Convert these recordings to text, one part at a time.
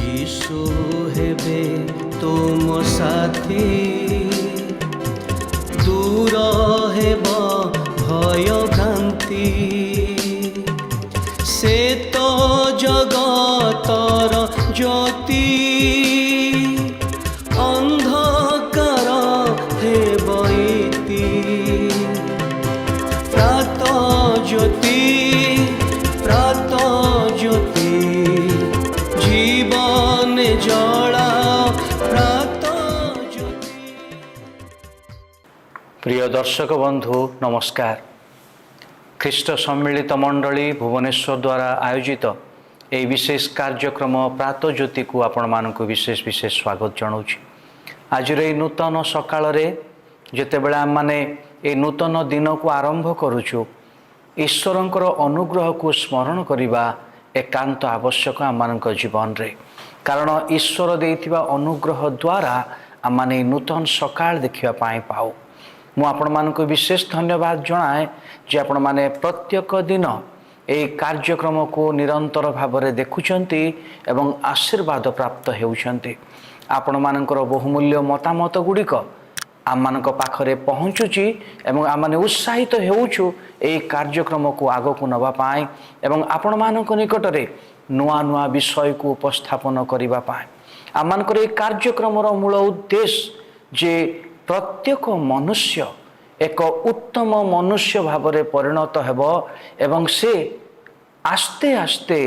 यीशु हेबे तुम साथी, दूर हेब भय भ्रांति, से तो जगतर ज्योति, अंधकार हेब इति, प्रात ज्योति प्रात ज्योति, जीवन जला प्रात ज्योति। प्रिय दर्शक बंधु नमस्कार। ख्रीष्ट सम्मिलित मंडली भुवनेश्वर द्वारा आयोजित यह विशेष कार्यक्रम प्रात ज्योति को आपण मानक विशेष विशेष स्वागत जनाऊँगी। आज नूतन सकाल जितेबले आम मैंने ये नूतन दिन को आरंभ करुचु, ईश्वरंकर अनुग्रह को स्मरण करने एकांत आवश्यक आम जीवन रे। कारण ईश्वर देइथिबा अनुग्रह द्वारा आम मैंने नूतन सकाल देखा पाऊ। मु आपण मानक विशेष धन्यवाद जनाए जे आपण माने प्रत्येक दिन ए कार्यक्रम को निरंतर भाव में देखुचंती एवं आशीर्वाद प्राप्त हेउचंती। आपण मानकर बहुमूल्य मतामत गुड़िक आम मानक पाखरे पहुँचुची एवं आम माने उत्साहित हेउछु ए कार्यक्रम को आग को नबा पाए एवं आपण मानक निकटरे नुआ नुआ विषय को उपस्थापन करबा पाए। आम मानकर ए कार्यक्रम मूल उद्देश्य जे प्रत्येक मनुष्य एक उत्तम मनुष्य भाव में परिणत हेब एवं से आस्ते आस्ते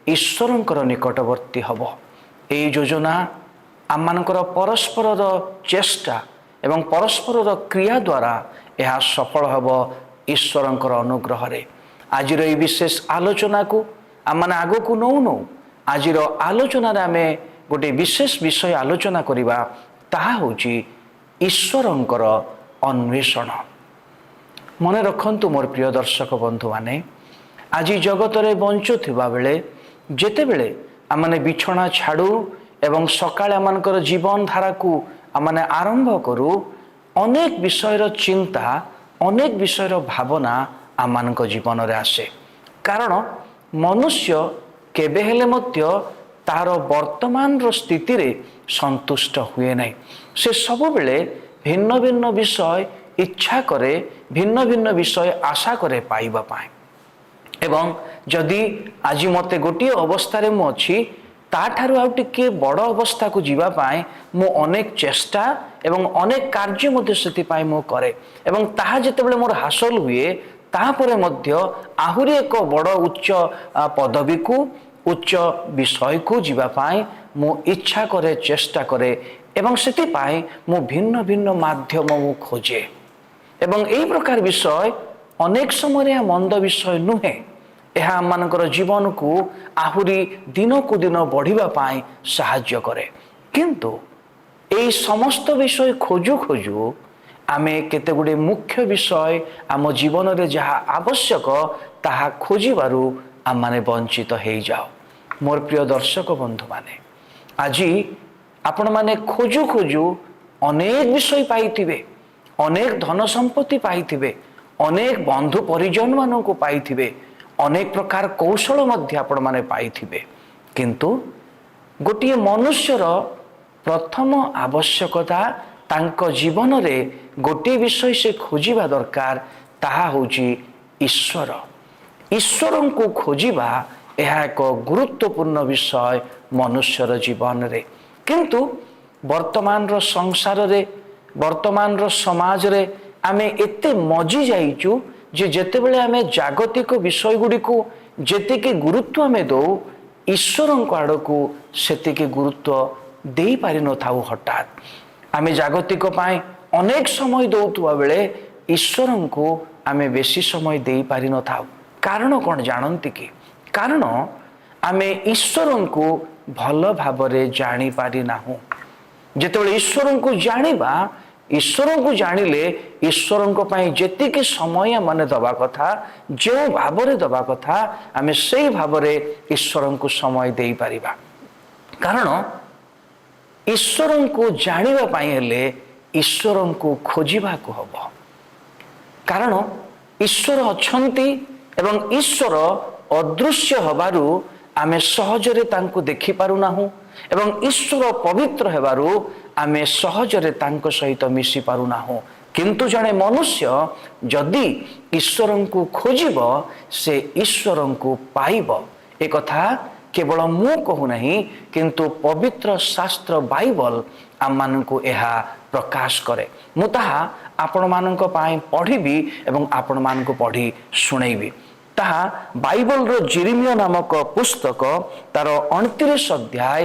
ईश्वरंकर निकटवर्ती हब। ये योजना आम मानकर परस्पर चेष्टा एवं परस्पर क्रिया द्वारा यह सफल हब ईश्वरंकर अनुग्रह रे। आज विशेष आलोचना को आम मैंने आग को नौ नौ आज आलोचना आम गोटे विशेष विषय आलोचना करवा ताहा होची ईश्वरंकर अन्वेषण। मन रखंतु मोर प्रिय दर्शक बंधु माने, आज जगत रे बंचुथिबा बेले जेते बेले आमने बिछଣା छाड़ू एवं सकाळे आमनकर जीवन धारा को आमने आरंभ करू, अनेक विषयर चिंता अनेक विषयर भावना आमनक जीवन रे आसे। कारण मनुष्य केबे हेले मध्य तार वर्तमान स्थिति रे संतुष्ट हुए नहीं। से सब बेले भिन्न भिन्न विषय इच्छा करे, भिन्न भिन्न विषय आशा करे पाइबा पाए। एवं जदि आज मते गोटे अवस्था रे मु अछि ताठारु आउ टिके बड़ अवस्था को जीवा पाए मु अनेक चेष्टा एवं अनेक कार्य मध्य सेति पाए मु करे एवं ताहा जेतेबेले मोर हासिल हुए ताहापरे मध्य आहुरी एक बड़ उच्च पदवी को उच्च विषय को जीवा पाए मु इच्छा करे, चेष्टा करे एवं सेति पाए मु भिन्न भिन्न माध्यम मु खोजे। एवं एई प्रकार विषय अनेक समय मंद विषय नुहे, यह आम मानकर जीवन को आहुरी दिन को दिन बढ़िबा पाए साहाय्य करे। किंतु एई समस्त विषय खोजु खोजु आमे केते गुडे मुख्य विषय आम जीवन रे जहा आवश्यक ताहा खोजिबारु आम माने वंचित हेई जाओ। मोर प्रिय दर्शक बंधु माने, आज आपण माने खोजु खोजु अनेक विषय पाइथिबे, अनेक धन संपत्ति पाइथिबे, अनेक बंधु परिजन मानन को पाइथिबे, अनेक प्रकार कौशल मध्य आपण माने पाइथिबे। किंतु गोटे मनुष्यर प्रथम आवश्यकता तांक जीवन रे गोटे विषय से खोजिबा दरकार, ताहा होची ईश्वर। ईश्वर को खोजिबा यह एक गुरुत्वपूर्ण विषय मनुष्यर जीवन रे। किंतु वर्तमान रो संसार रे, वर्तमान रो समाज रे आमे एते मजी जाइचु जे जेतेबेले आमे जागतिक विषय गुडी को जेतिके गुरुत्व आमे दो, ईश्वरंक आड़को सेतिके गुरुत्व देई पारि न थाउ। हठात आमे जागतिक पाए अनेक समय दौथुआ बेले ईश्वरंको आमे बेसी समय देई पारि न थाउ। कारण कौन जानती कि? कारण आमे ईश्वरंको भल भावरे जानी पारि नाहु। जेतेबेले ईश्वरंको जानिबा, ईश्वरंको जानिले ईश्वरंको पाई जेतिके समय माने दबा कथा, जो भावरे दबा कथा आमे सेई भावरे ईश्वरंको समय देई पारिबा। कारण ईश्वरंको जानिबा पाई हेले ईश्वरंको खोजिबा को हबो। कारण ईश्वर अछंती एवं ईश्वर अदृश्य हबारु आमे सहजरे तांको देखि पारु नाहु, ଏବଂ ଈଶ୍ୱର ପବିତ୍ର ହେବାରୁ ଆମେ ସହଜରେ ତାଙ୍କ ସହିତ ମିଶି ପାରୁନାହୁଁ। କିନ୍ତୁ ଜଣେ ମନୁଷ୍ୟ ଯଦି ଈଶ୍ୱରଙ୍କୁ ଖୋଜିବ ସେ ଈଶ୍ୱରଙ୍କୁ ପାଇବ। ଏ କଥା କେବଳ ମୁଁ କହୁନାହିଁ, କିନ୍ତୁ ପବିତ୍ର ଶାସ୍ତ୍ର ବାଇବଲ ଆମମାନଙ୍କୁ ଏହା ପ୍ରକାଶ କରେ। ମୁଁ ତାହା ଆପଣମାନଙ୍କ ପାଇଁ ପଢ଼ିବି ଏବଂ ଆପଣମାନଙ୍କୁ ପଢ଼ି ଶୁଣେଇବି। ତାହା ବାଇବଲର ଜିରିମିୟ ନାମକ ପୁସ୍ତକ ତାର 29 ଅଧ୍ୟାୟ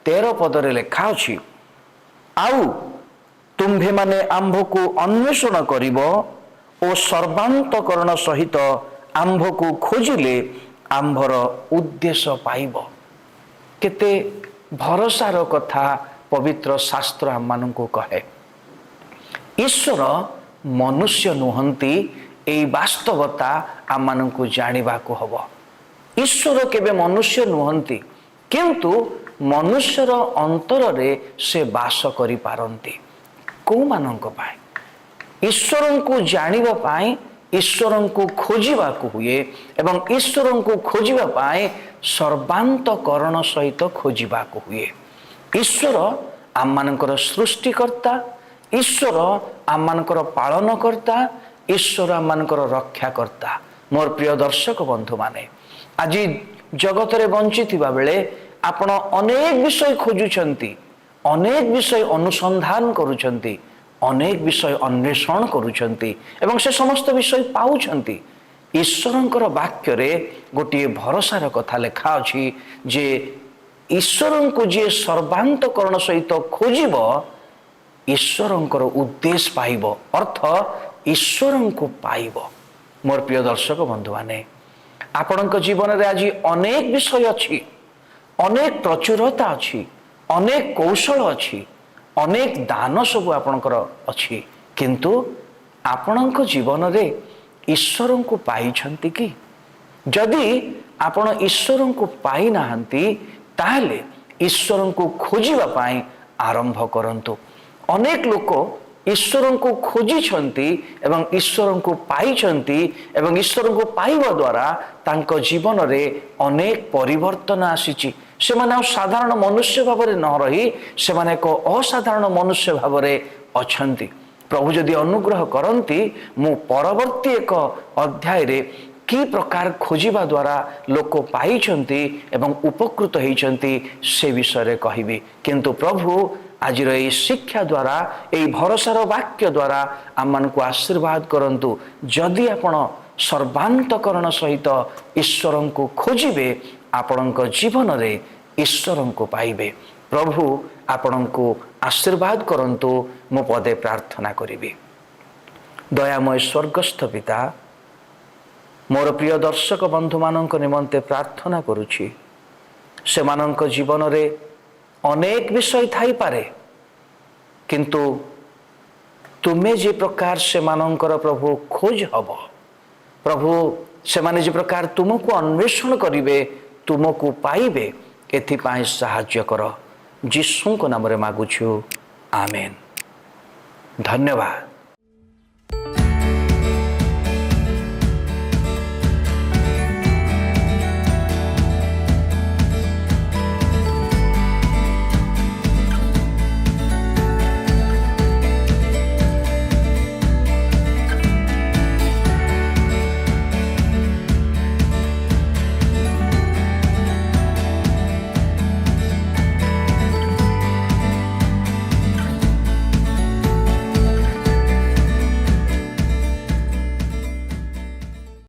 13 ପଦରେ ଲେଖା ଅଛି, ଆଉ ତୁମ୍ଭେମାନେ ଆମ୍ଭକୁ ଅନ୍ୱେଷଣ କରିବ ଓ ସର୍ବାନ୍ତକରଣ ସହିତ ଆମ୍ଭକୁ ଖୋଜିଲେ ଆମ୍ଭର ଉଦ୍ଦେଶ୍ୟ ପାଇବ। କେତେ ଭରସାର କଥା ପବିତ୍ର ଶାସ୍ତ୍ର ଆମମାନଙ୍କୁ କହେ। ଈଶ୍ୱର ମନୁଷ୍ୟ ନୁହନ୍ତି, ଏହି ବାସ୍ତବତା ଆମମାନଙ୍କୁ ଜାଣିବାକୁ ହବ। ଈଶ୍ୱର କେବେ ମନୁଷ୍ୟ ନୁହନ୍ତି, କିନ୍ତୁ ମନୁଷ୍ୟର ଅନ୍ତରରେ ସେ ବାସ କରିପାରନ୍ତି। କୋଉମାନଙ୍କ ପାଇଁ? ଈଶ୍ୱରଙ୍କୁ ଜାଣିବା ପାଇଁ ଈଶ୍ୱରଙ୍କୁ ଖୋଜିବାକୁ ହୁଏ ଏବଂ ଈଶ୍ୱରଙ୍କୁ ଖୋଜିବା ପାଇଁ ସର୍ବାନ୍ତକରଣ ସହିତ ଖୋଜିବାକୁ ହୁଏ। ଈଶ୍ୱର ଆମମାନଙ୍କର ସୃଷ୍ଟିକର୍ତ୍ତା, ଈଶ୍ୱର ଆମମାନଙ୍କର ପାଳନକର୍ତ୍ତା, ଈଶ୍ୱର ଆମମାନଙ୍କର ରକ୍ଷାକର୍ତ୍ତା। ମୋର ପ୍ରିୟ ଦର୍ଶକ ବନ୍ଧୁମାନେ, ଆଜି ଜଗତରେ ବଞ୍ଚିଥିବା ବେଳେ ଆପଣ ଅନେକ ବିଷୟ ଖୋଜୁଛନ୍ତି, ଅନେକ ବିଷୟ ଅନୁସନ୍ଧାନ କରୁଛନ୍ତି, ଅନେକ ବିଷୟ ଅନ୍ୱେଷଣ କରୁଛନ୍ତି ଏବଂ ସେ ସମସ୍ତ ବିଷୟ ପାଉଛନ୍ତି। ଈଶ୍ୱରଙ୍କର ବାକ୍ୟରେ ଗୋଟିଏ ଭରସାର କଥା ଲେଖା ଅଛି ଯେ ଈଶ୍ୱରଙ୍କୁ ଯିଏ ସର୍ବାନ୍ତକରଣ ସହିତ ଖୋଜିବ ଈଶ୍ୱରଙ୍କର ଉଦ୍ଦେଶ୍ୟ ପାଇବ, ଅର୍ଥ ଈଶ୍ୱରଙ୍କୁ ପାଇବ। ମୋର ପ୍ରିୟ ଦର୍ଶକ ବନ୍ଧୁମାନେ, ଆପଣଙ୍କ ଜୀବନରେ ଆଜି ଅନେକ ବିଷୟ ଅଛି, ଅନେକ ପ୍ରଚୁରତା ଅଛି, ଅନେକ କୌଶଳ ଅଛି, ଅନେକ ଦାନ ସବୁ ଆପଣଙ୍କର ଅଛି, କିନ୍ତୁ ଆପଣଙ୍କ ଜୀବନରେ ଈଶ୍ୱରଙ୍କୁ ପାଇଛନ୍ତି କି? ଯଦି ଆପଣ ଈଶ୍ୱରଙ୍କୁ ପାଇନାହାନ୍ତି ତାହେଲେ ଈଶ୍ୱରଙ୍କୁ ଖୋଜିବା ପାଇଁ ଆରମ୍ଭ କରନ୍ତୁ। ଅନେକ ଲୋକ ଈଶ୍ୱରଙ୍କୁ ଖୋଜିଛନ୍ତି ଏବଂ ଈଶ୍ୱରଙ୍କୁ ପାଇଛନ୍ତି ଏବଂ ଈଶ୍ୱରଙ୍କୁ ପାଇବା ଦ୍ୱାରା ତାଙ୍କ ଜୀବନରେ ଅନେକ ପରିବର୍ତ୍ତନ ଆସିଛି। ସେମାନେ ଆଉ ସାଧାରଣ ମନୁଷ୍ୟ ଭାବରେ ନ ରହି ସେମାନେ ଏକ ଅସାଧାରଣ ମନୁଷ୍ୟ ଭାବରେ ଅଛନ୍ତି। ପ୍ରଭୁ ଯଦି ଅନୁଗ୍ରହ କରନ୍ତି, ମୁଁ ପରବର୍ତ୍ତୀ ଏକ ଅଧ୍ୟାୟରେ କି ପ୍ରକାର ଖୋଜିବା ଦ୍ୱାରା ଲୋକ ପାଇଛନ୍ତି ଏବଂ ଉପକୃତ ହେଇଛନ୍ତି ସେ ବିଷୟରେ କହିବି। କିନ୍ତୁ ପ୍ରଭୁ ଆଜିର ଏହି ଶିକ୍ଷା ଦ୍ୱାରା, ଏହି ଭରସାର ବାକ୍ୟ ଦ୍ୱାରା ଆମମାନଙ୍କୁ ଆଶୀର୍ବାଦ କରନ୍ତୁ। ଯଦି ଆପଣ ସର୍ବାନ୍ତକରଣ ସହିତ ଈଶ୍ୱରଙ୍କୁ ଖୋଜିବେ ଆପଣଙ୍କ ଜୀବନରେ ଈଶ୍ୱରଙ୍କୁ ପାଇବେ। ପ୍ରଭୁ ଆପଣଙ୍କୁ ଆଶୀର୍ବାଦ କରନ୍ତୁ। ମୁଁ ପଦେ ପ୍ରାର୍ଥନା କରିବି। ଦୟାମୟ ସ୍ୱର୍ଗସ୍ଥ ପିତା, ମୋର ପ୍ରିୟ ଦର୍ଶକ ବନ୍ଧୁମାନଙ୍କ ନିମନ୍ତେ ପ୍ରାର୍ଥନା କରୁଛି। ସେମାନଙ୍କ ଜୀବନରେ ଅନେକ ବିଷୟ ଥାଇପାରେ, କିନ୍ତୁ ତୁମେ ଯେ ପ୍ରକାର ସେମାନଙ୍କର ପ୍ରଭୁ ଖୋଜ ହବ, ପ୍ରଭୁ ସେମାନେ ଯେ ପ୍ରକାର ତୁମକୁ ଅନ୍ୱେଷଣ କରିବେ, ତୁମକୁ ପାଇବେ, ଏଥିପାଇଁ ସାହାଯ୍ୟ କର। ଯୀଶୁଙ୍କ ନାମରେ ମାଗୁଛୁ, ଆମେନ୍। ଧନ୍ୟବାଦ।